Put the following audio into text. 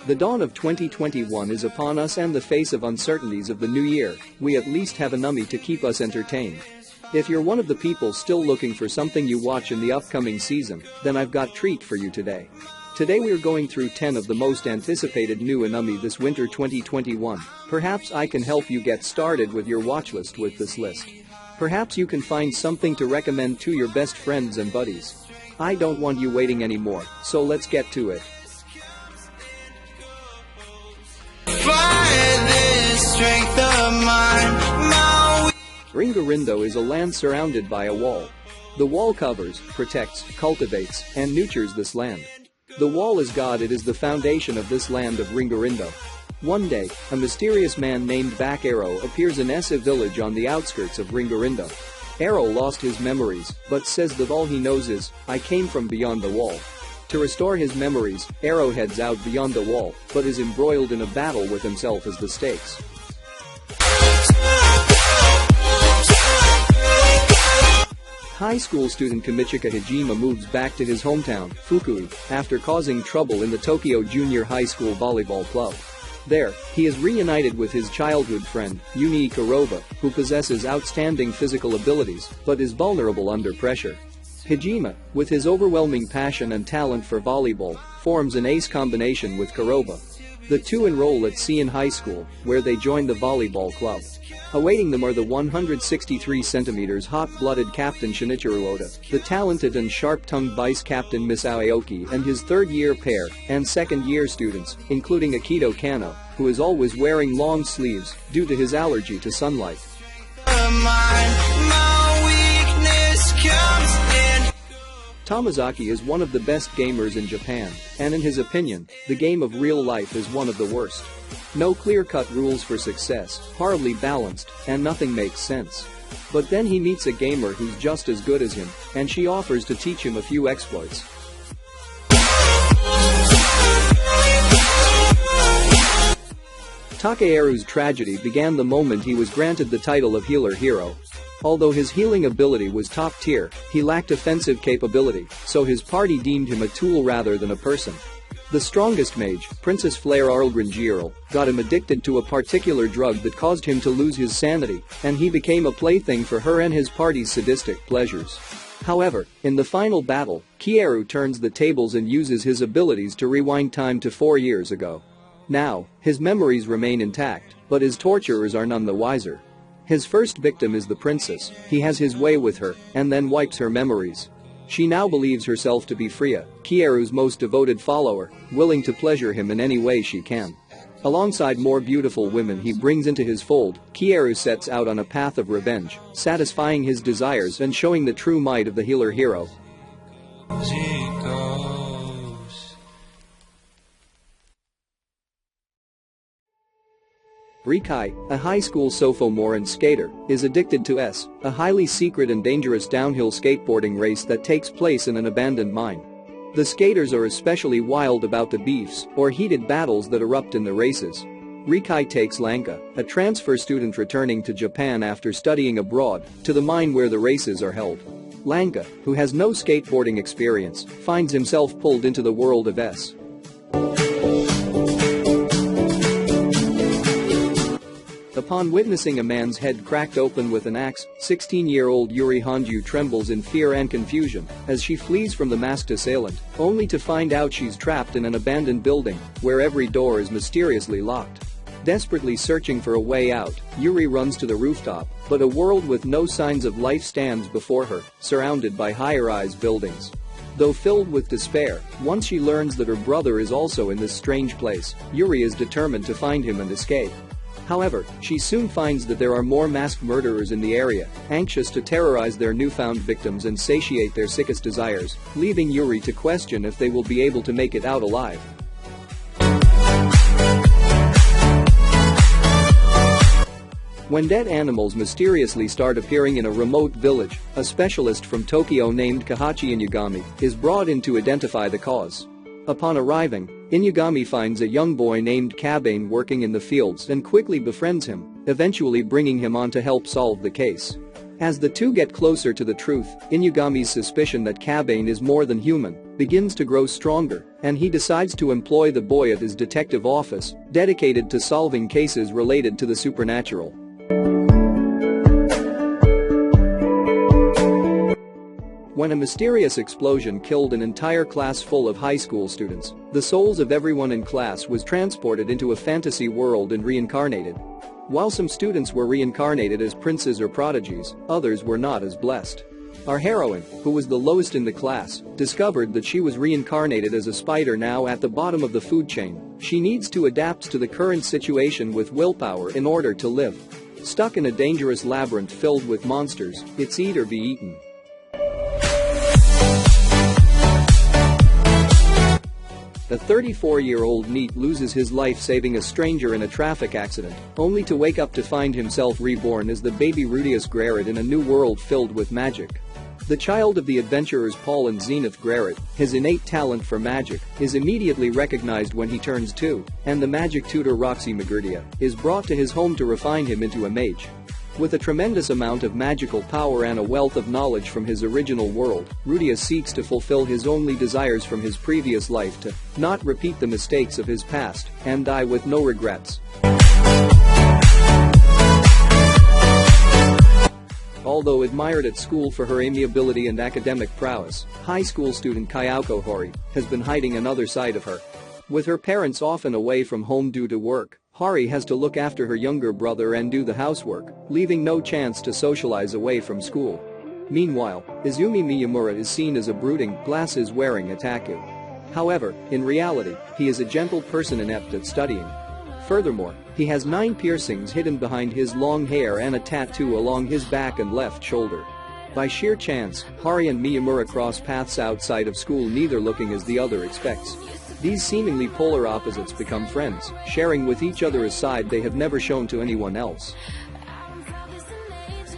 The dawn of 2021 is upon us, and the face of uncertainties of the new year, we at least have an ummi to keep us entertained. If you're one of the people still looking for something you watch in the upcoming season, then I've got treat for you today. Today we're going through 10 of the most anticipated new anime this winter 2021. Perhaps I can help you get started with your watch list with this list. Perhaps you can find something to recommend to your best friends and buddies. I don't want you waiting anymore, so let's get to it. Ringarindo is a land surrounded by a wall. The wall covers, protects, cultivates, and nurtures this land. The wall is God. It is the foundation of this land of Ringarindo. One day, a mysterious man named Back Arrow appears in Essa village on the outskirts of Ringarindo. Arrow lost his memories, but says that all he knows is, I came from beyond the wall. To restore his memories, Arrow heads out beyond the wall, but is embroiled in a battle with himself as the stakes. High school student Kamichika Hajime moves back to his hometown, Fukui, after causing trouble in the Tokyo Junior High School volleyball club. There, he is reunited with his childhood friend, Yuni Kuroba, who possesses outstanding physical abilities, but is vulnerable under pressure. Hajime, with his overwhelming passion and talent for volleyball, forms an ace combination with Kuroba. The two enroll at Seiin High School, where they join the volleyball club. Awaiting them are the 163 cm hot-blooded Captain Shinichiro Oda, the talented and sharp-tongued vice-captain Misao Aoki and his third-year pair and second-year students, including Akito Kano, who is always wearing long sleeves due to his allergy to sunlight. Tamazaki is one of the best gamers in Japan, and in his opinion, the game of real life is one of the worst. No clear-cut rules for success, horribly balanced, and nothing makes sense. But then he meets a gamer who's just as good as him, and she offers to teach him a few exploits. Takeru's tragedy began the moment he was granted the title of healer hero. Although his healing ability was top tier, he lacked offensive capability, so his party deemed him a tool rather than a person. The strongest mage, Princess Flare Arlgrangiral, got him addicted to a particular drug that caused him to lose his sanity, and he became a plaything for her and his party's sadistic pleasures. However, in the final battle, Kieru turns the tables and uses his abilities to rewind time to 4 years ago. Now, his memories remain intact, but his torturers are none the wiser. His first victim is the princess. He has his way with her, and then wipes her memories. She now believes herself to be Freya, Kieru's most devoted follower, willing to pleasure him in any way she can. Alongside more beautiful women he brings into his fold, Kieru sets out on a path of revenge, satisfying his desires and showing the true might of the healer hero. Rikai, a high school sophomore and skater, is addicted to a highly secret and dangerous downhill skateboarding race that takes place in an abandoned mine. The skaters are especially wild about the beefs or heated battles that erupt in the races. Rikai takes Lanka, a transfer student returning to Japan after studying abroad, to the mine where the races are held. Lanka, who has no skateboarding experience, finds himself pulled into the world of S. Upon witnessing a man's head cracked open with an axe, 16-year-old Yuri Hanju trembles in fear and confusion as she flees from the masked assailant, only to find out she's trapped in an abandoned building where every door is mysteriously locked. Desperately searching for a way out, Yuri runs to the rooftop, but a world with no signs of life stands before her, surrounded by high-rise buildings. Though filled with despair, once she learns that her brother is also in this strange place, Yuri is determined to find him and escape. However, she soon finds that there are more masked murderers in the area, anxious to terrorize their newfound victims and satiate their sickest desires, leaving Yuri to question if they will be able to make it out alive. When dead animals mysteriously start appearing in a remote village, a specialist from Tokyo named Kahachi Inugami is brought in to identify the cause. Upon arriving, Inugami finds a young boy named Kabane working in the fields and quickly befriends him, eventually bringing him on to help solve the case. As the two get closer to the truth, Inugami's suspicion that Kabane is more than human begins to grow stronger, and he decides to employ the boy at his detective office, dedicated to solving cases related to the supernatural. When a mysterious explosion killed an entire class full of high school students, the souls of everyone in class was transported into a fantasy world and reincarnated. While some students were reincarnated as princes or prodigies, others were not as blessed. Our heroine, who was the lowest in the class, discovered that she was reincarnated as a spider now at the bottom of the food chain. She needs to adapt to the current situation with willpower in order to live. Stuck in a dangerous labyrinth filled with monsters, it's eat or be eaten. The 34-year-old NEET loses his life saving a stranger in a traffic accident, only to wake up to find himself reborn as the baby Rudius Garrett in a new world filled with magic. The child of the adventurers Paul and Zenith Garrett, his innate talent for magic, is immediately recognized when he turns 2, and the magic tutor Roxy McGurdia is brought to his home to refine him into a mage. With a tremendous amount of magical power and a wealth of knowledge from his original world, Rudius seeks to fulfill his only desires from his previous life to not repeat the mistakes of his past and die with no regrets. Although admired at school for her amiability and academic prowess, high school student Kyoko Hori has been hiding another side of her. With her parents often away from home due to work, Hari has to look after her younger brother and do the housework, leaving no chance to socialize away from school. Meanwhile, Izumi Miyamura is seen as a brooding, glasses-wearing otaku. However, in reality, he is a gentle person inept at studying. Furthermore, he has 9 piercings hidden behind his long hair and a tattoo along his back and left shoulder. By sheer chance, Hari and Miyamura cross paths outside of school, neither looking as the other expects. These seemingly polar opposites become friends, sharing with each other a side they have never shown to anyone else.